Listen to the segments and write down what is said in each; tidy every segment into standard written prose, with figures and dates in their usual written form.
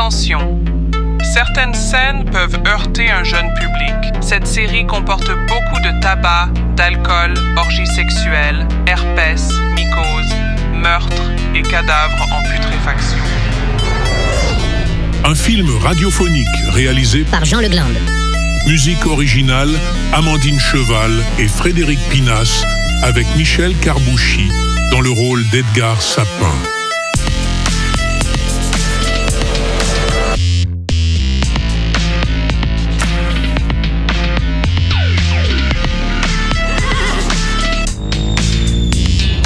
Attention! Certaines scènes peuvent heurter un jeune public. Cette série comporte beaucoup de tabac, d'alcool, orgies sexuelles, herpès, mycoses, meurtres et cadavres en putréfaction. Un film radiophonique réalisé par Jean Leglande. Musique originale, Amandine Cheval et Frédéric Pinas, avec Michel Carbouchy dans le rôle d'Edgar Sapin.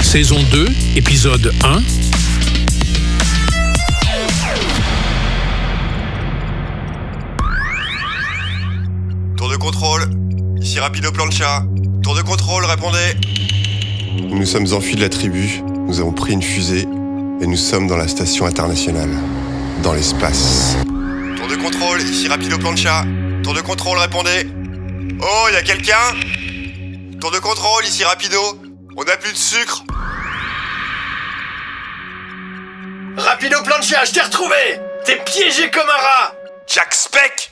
Saison 2, épisode 1. Tour de contrôle, ici Rapido Plancha. Tour de contrôle, répondez. Nous nous sommes enfuis de la tribu, nous avons pris une fusée et nous sommes dans la station internationale, dans l'espace. Tour de contrôle, ici Rapido Plancha. Tour de contrôle, répondez. Oh, y'a quelqu'un? Tour de contrôle, ici Rapido. On n'a plus de sucre. Rapido Plancha, je t'ai retrouvé. T'es piégé comme un rat. Jack Speck.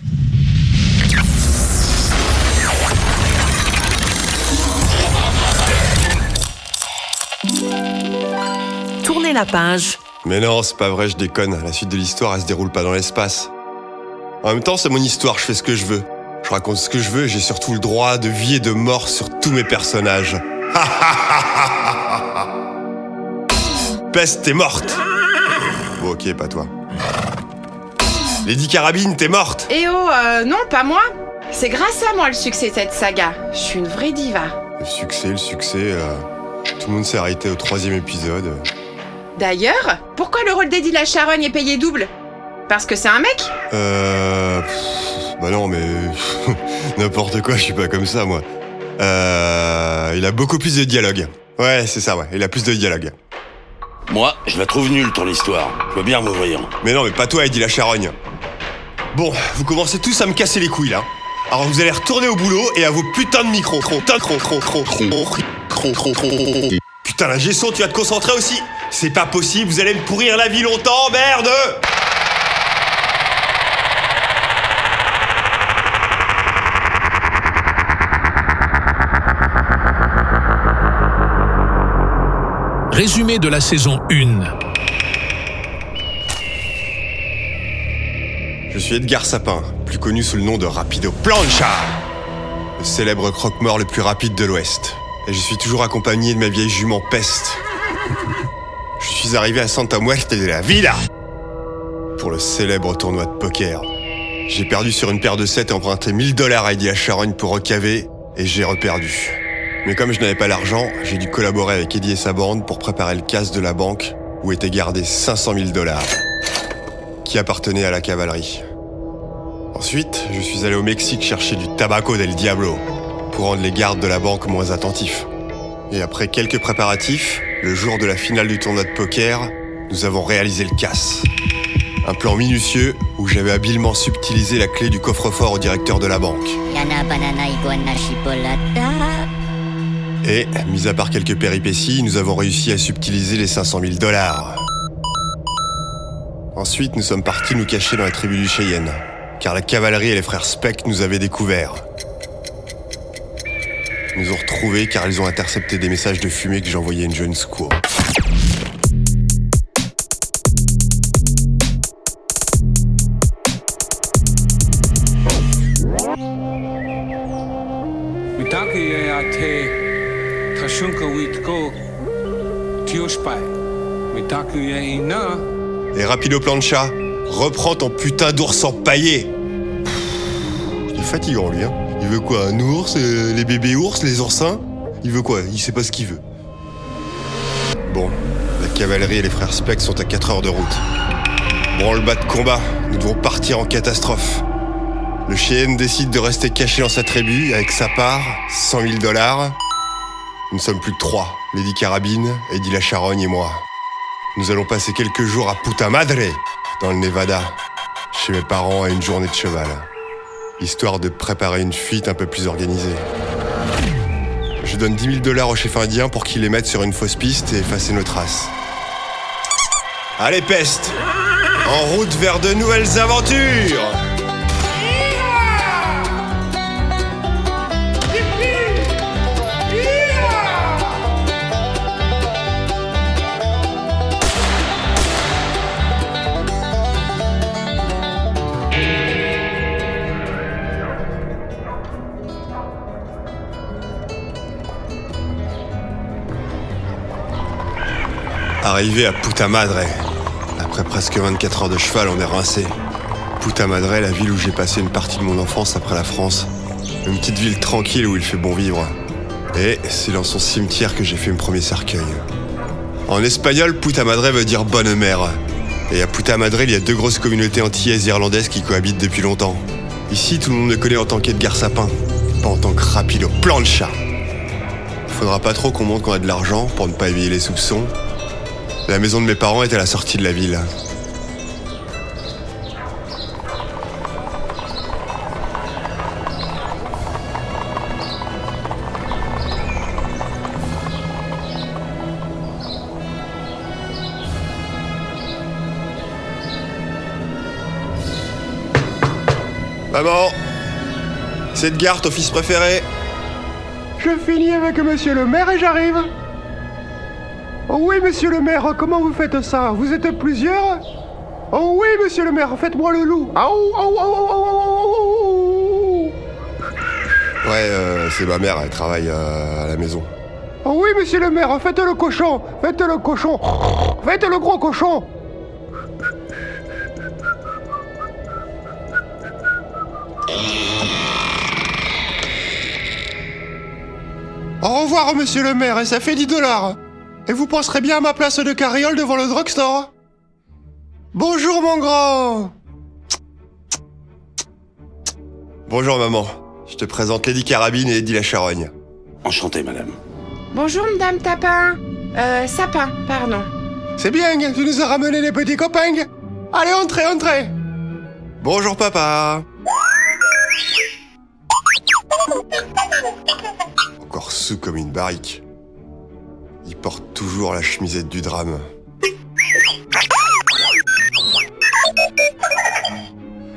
Tournez la page. Mais non, c'est pas vrai, je déconne. La suite de l'histoire, elle se déroule pas dans l'espace. En même temps, c'est mon histoire, je fais ce que je veux. Je raconte ce que je veux et j'ai surtout le droit de vie et de mort sur tous mes personnages. Peste, t'es morte. Bon, ok, pas toi. Lady Carabine, t'es morte. Eh oh, non, pas moi. C'est grâce à moi le succès de cette saga. Je suis une vraie diva. Le succès, tout le monde s'est arrêté au 3e épisode. D'ailleurs, pourquoi le rôle d'Eddie la Charogne est payé double? Parce que c'est un mec? Bah non, mais... n'importe quoi, je suis pas comme ça, moi. Il a beaucoup plus de dialogue. Ouais, c'est ça, ouais, il a plus de dialogue. Moi, je la trouve nulle, ton histoire. Je veux bien m'ouvrir. Mais non, mais pas toi, Eddie la Charogne. Bon, vous commencez tous à me casser les couilles, là. Alors vous allez retourner au boulot et à vos putains de micros. Putain, la Gesson, tu vas te concentrer aussi? C'est pas possible, vous allez me pourrir la vie longtemps, merde! Résumé de la saison 1. Je suis Edgar Sapin, plus connu sous le nom de Rapido Plancha, le célèbre croque-mort le plus rapide de l'Ouest. Et je suis toujours accompagné de ma vieille jument Peste. Je suis arrivé à Santa Muerte de la Vida pour le célèbre tournoi de poker. J'ai perdu sur une paire de 7 et emprunté $1000 à Eddie la Charogne pour recaver, et j'ai reperdu. Mais comme je n'avais pas l'argent, j'ai dû collaborer avec Eddie et sa bande pour préparer le casse de la banque où étaient gardés $500,000 qui appartenaient à la cavalerie. Ensuite, je suis allé au Mexique chercher du tabaco del Diablo pour rendre les gardes de la banque moins attentifs. Et après quelques préparatifs, le jour de la finale du tournoi de poker, nous avons réalisé le casse. Un plan minutieux où j'avais habilement subtilisé la clé du coffre-fort au directeur de la banque. Et, mis à part quelques péripéties, nous avons réussi à subtiliser les $500,000. Ensuite, nous sommes partis nous cacher dans la tribu du Cheyenne, car la cavalerie et les frères Speck nous avaient découverts. Ils nous ont retrouvés car ils ont intercepté des messages de fumée que j'envoyais à une jeune squaw. Et Rapido Plancha, reprends ton putain d'ours empaillé. Il est fatigant, lui, hein. Il veut quoi, un ours, les bébés ours, les oursins? Il veut quoi? Il sait pas ce qu'il veut. Bon, la cavalerie et les frères Speck sont à 4 heures de route. Branle-bas de combat, nous devons partir en catastrophe. Le Cheyenne décide de rester caché dans sa tribu avec sa part, $100,000. Nous ne sommes plus que 3, Lady Carabine, Eddie la Charogne et moi. Nous allons passer quelques jours à Puta Madre, dans le Nevada, chez mes parents à une journée de cheval, histoire de préparer une fuite un peu plus organisée. Je donne $10,000 au chef indien pour qu'il les mette sur une fausse piste et effacer nos traces. Allez, Peste! En route vers de nouvelles aventures. Arrivé à Puta Madre. Après presque 24 heures de cheval, on est rincé. Puta Madre, la ville où j'ai passé une partie de mon enfance après la France. Une petite ville tranquille où il fait bon vivre. Et c'est dans son cimetière que j'ai fait mon premier cercueil. En espagnol, Puta Madre veut dire bonne mère. Et à Puta Madre, il y a 2 grosses communautés antillaises et irlandaises qui cohabitent depuis longtemps. Ici, tout le monde me connaît en tant qu'Edgar Sapin, pas en tant que Rapido Plancha. Faudra pas trop qu'on montre qu'on a de l'argent pour ne pas éveiller les soupçons. La maison de mes parents est à la sortie de la ville. Maman, c'est Edgar, ton fils préféré. Je finis avec monsieur le maire et j'arrive. Oh oui, monsieur le maire, comment vous faites ça? Vous êtes plusieurs? Oh oui, monsieur le maire, faites-moi le loup. Ouais, c'est ma mère, elle travaille à la maison. Oh oui, monsieur le maire, faites le cochon. Faites le cochon. Faites le gros cochon. Au revoir, monsieur le maire, et ça fait $10. Et vous penserez bien à ma place de carriole devant le drugstore. Bonjour, mon grand. Bonjour, maman. Je te présente Lady Carabine et Eddie la Charogne. Enchanté, madame. Bonjour, madame Tapin. Sapin, pardon. C'est bien, tu nous as ramené les petits copains. Allez, entrez, entrez. Bonjour, papa. Encore sous comme une barrique. Il porte toujours la chemisette du drame.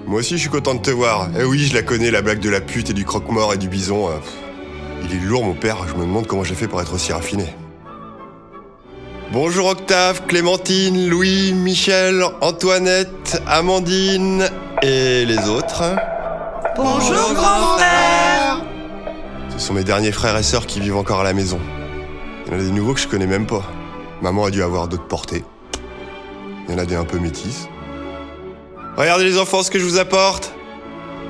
Moi aussi, je suis content de te voir. Eh oui, je la connais, la blague de la pute et du croque-mort et du bison. Il est lourd, mon père. Je me demande comment j'ai fait pour être aussi raffiné. Bonjour Octave, Clémentine, Louis, Michel, Antoinette, Amandine et les autres. Bonjour, grand frère. Ce sont mes derniers frères et sœurs qui vivent encore à la maison. Il y en a des nouveaux que je connais même pas. Maman a dû avoir d'autres portées. Il y en a des un peu métis. Regardez les enfants ce que je vous apporte.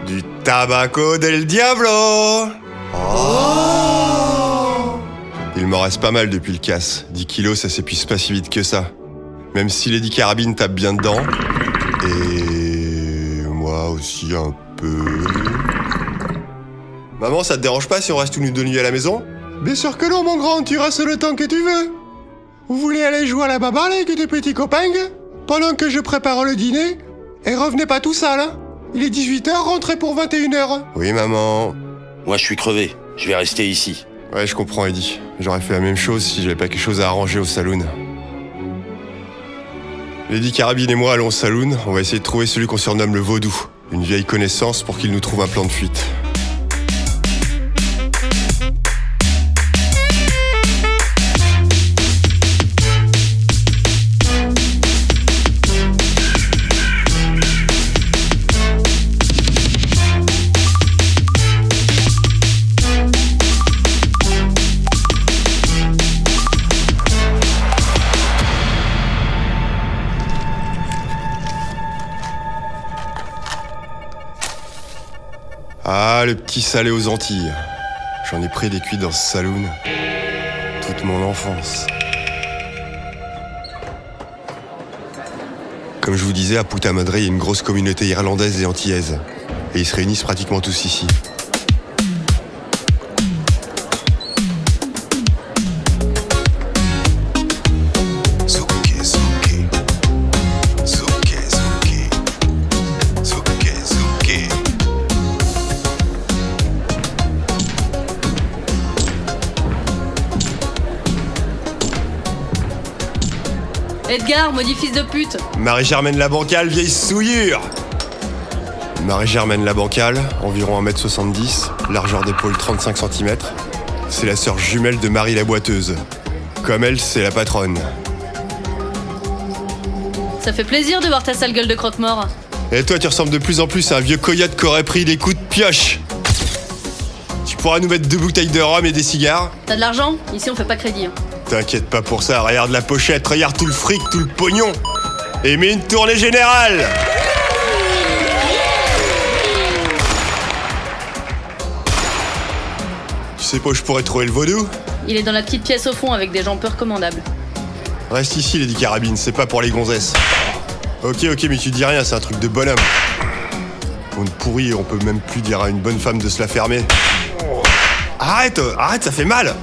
Du tabaco del diablo. Oh. Il m'en reste pas mal depuis le casse. 10 kilos, ça s'épuise pas si vite que ça. Même si Lady Carabine tape bien dedans. Et moi aussi un peu. Maman, ça te dérange pas si on reste tous nous deux nuits à la maison? Bien sûr que non, mon grand, tu restes le temps que tu veux. Vous voulez aller jouer à la baballe avec tes petits copains pendant que je prépare le dîner? Et revenez pas tout seul, hein. Il est 18h, rentrez pour 21h. Oui, maman. Moi, je suis crevé. Je vais rester ici. Ouais, je comprends, Eddie. J'aurais fait la même chose si j'avais pas quelque chose à arranger au saloon. Lady Carabine et moi allons au saloon. On va essayer de trouver celui qu'on surnomme le vaudou. Une vieille connaissance pour qu'il nous trouve un plan de fuite. Ah, le petit salé aux Antilles. J'en ai pris des cuits dans ce saloon. Toute mon enfance. Comme je vous disais, à Puta Madre, il y a une grosse communauté irlandaise et antillaise. Et ils se réunissent pratiquement tous ici. Edgar, maudit fils de pute. Marie-Germaine la bancale, vieille souillure. Marie-Germaine la bancale, environ 1m70, largeur d'épaule 35 cm. C'est la sœur jumelle de Marie la boiteuse. Comme elle, c'est la patronne. Ça fait plaisir de voir ta sale gueule de croque-mort. Et toi, tu ressembles de plus en plus à un vieux coyote qui aurait pris des coups de pioche. Tu pourras nous mettre 2 bouteilles de rhum et des cigares? T'as de l'argent? Ici on fait pas crédit. T'inquiète pas pour ça, regarde la pochette, regarde tout le fric, tout le pognon. Et mets une tournée générale. Tu sais pas où je pourrais trouver le vaudou? Il est dans la petite pièce au fond avec des gens peu recommandables. Reste ici, Lady Carabine, c'est pas pour les gonzesses. Ok, mais tu dis rien, c'est un truc de bonhomme. On est pourri, on peut même plus dire à une bonne femme de se la fermer. Arrête, ça fait mal.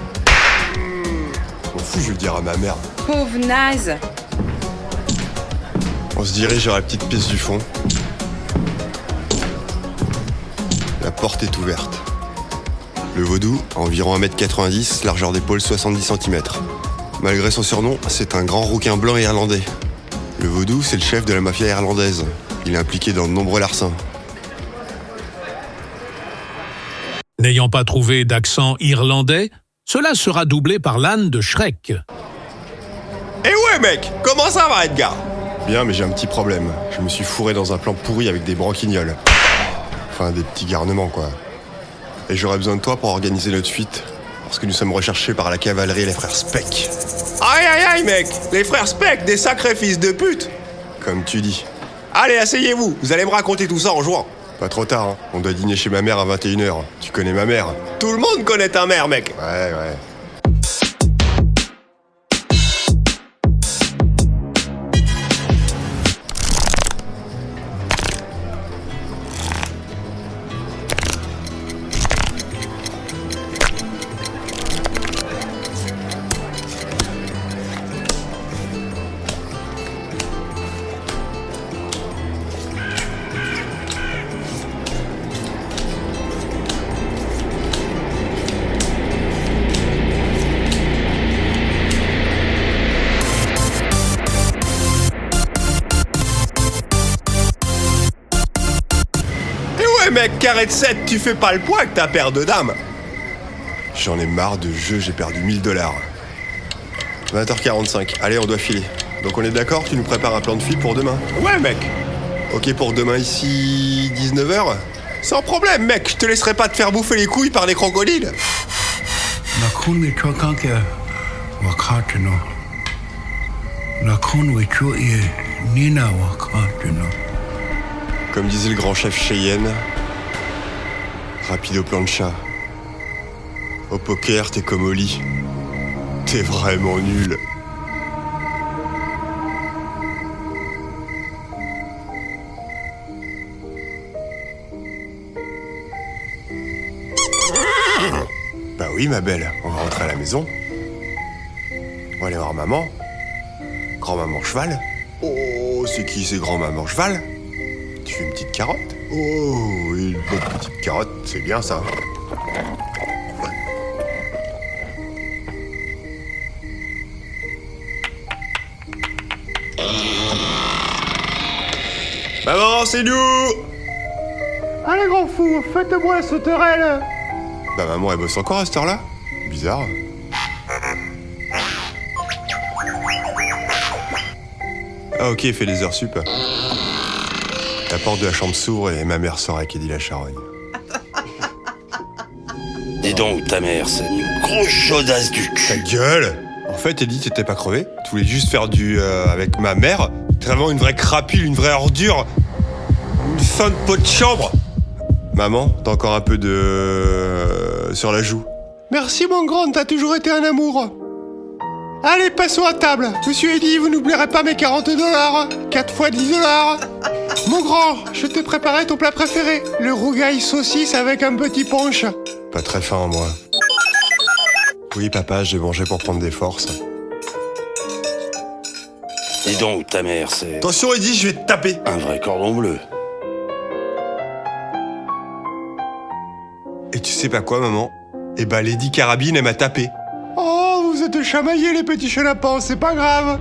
M'en fous, je vais le dire à ma mère. Pauvre naze. On se dirige vers la petite pièce du fond. La porte est ouverte. Le vaudou, à environ 1m90, largeur d'épaule 70 cm. Malgré son surnom, c'est un grand rouquin blanc irlandais. Le vaudou, c'est le chef de la mafia irlandaise. Il est impliqué dans de nombreux larcins. N'ayant pas trouvé d'accent irlandais, cela sera doublé par l'âne de Shrek. Eh ouais mec, comment ça va Edgar? Bien, mais j'ai un petit problème. Je me suis fourré dans un plan pourri avec des branquignoles. Enfin, des petits garnements quoi. Et j'aurais besoin de toi pour organiser notre fuite. Parce que nous sommes recherchés par la cavalerie et les frères Speck. Aïe mec, les frères Speck, des sacrés fils de pute. Comme tu dis. Allez, asseyez-vous, vous allez me raconter tout ça en jouant. Pas trop tard, hein. On doit dîner chez ma mère à 21h. Tu connais ma mère? Tout le monde connaît ta mère, mec. Ouais. Mec, carré de 7, tu fais pas le poids avec ta paire de dames. J'en ai marre de jeu, j'ai perdu $1000. 20h45, allez, on doit filer. Donc on est d'accord, tu nous prépares un plan de fille pour demain? Ouais, mec. Ok, pour demain ici, 19h? Sans problème, mec, je te laisserai pas te faire bouffer les couilles par des crocodiles. Comme disait le grand chef Cheyenne, Rapido Plancha. Au poker, t'es comme au lit. T'es vraiment nul. Bah oui, ma belle, on va rentrer à la maison. On va aller voir maman. Grand-maman cheval. Oh, c'est qui c'est grand-maman cheval? Tu fais une petite carotte? Oh, une bonne petite carotte, c'est bien ça. Maman, c'est nous! Allez, grand fou, faites-moi la sauterelle. Bah maman, elle bosse encore à cette heure-là? Bizarre. Ah ok, elle fait des heures sup. La porte de la chambre s'ouvre et ma mère sort avec Eddie la charogne. Dis donc, ta mère, c'est une grosse chaudasse du cul. Ta gueule! En fait, Eddie, t'étais pas crevé. Tu voulais juste faire du... avec ma mère. T'es vraiment une vraie crapule, une vraie ordure. Une fin de pot de chambre. Maman, t'as encore un peu de... sur la joue. Merci mon grand, t'as toujours été un amour. Allez, passons à table. Monsieur Eddie, vous n'oublierez pas mes $40. 4 fois $10. Mon grand, je t'ai préparé ton plat préféré. Le rougail saucisse avec un petit punch. Pas très fin, moi. Oui, papa, j'ai mangé pour prendre des forces. Dis donc, ta mère, c'est... Attention, Eddie, je vais te taper. un vrai cordon bleu. Et tu sais pas quoi, maman? Eh ben, Lady Carabine, elle m'a tapé. Oh, vous êtes chamaillés les petits chenapans, c'est pas grave.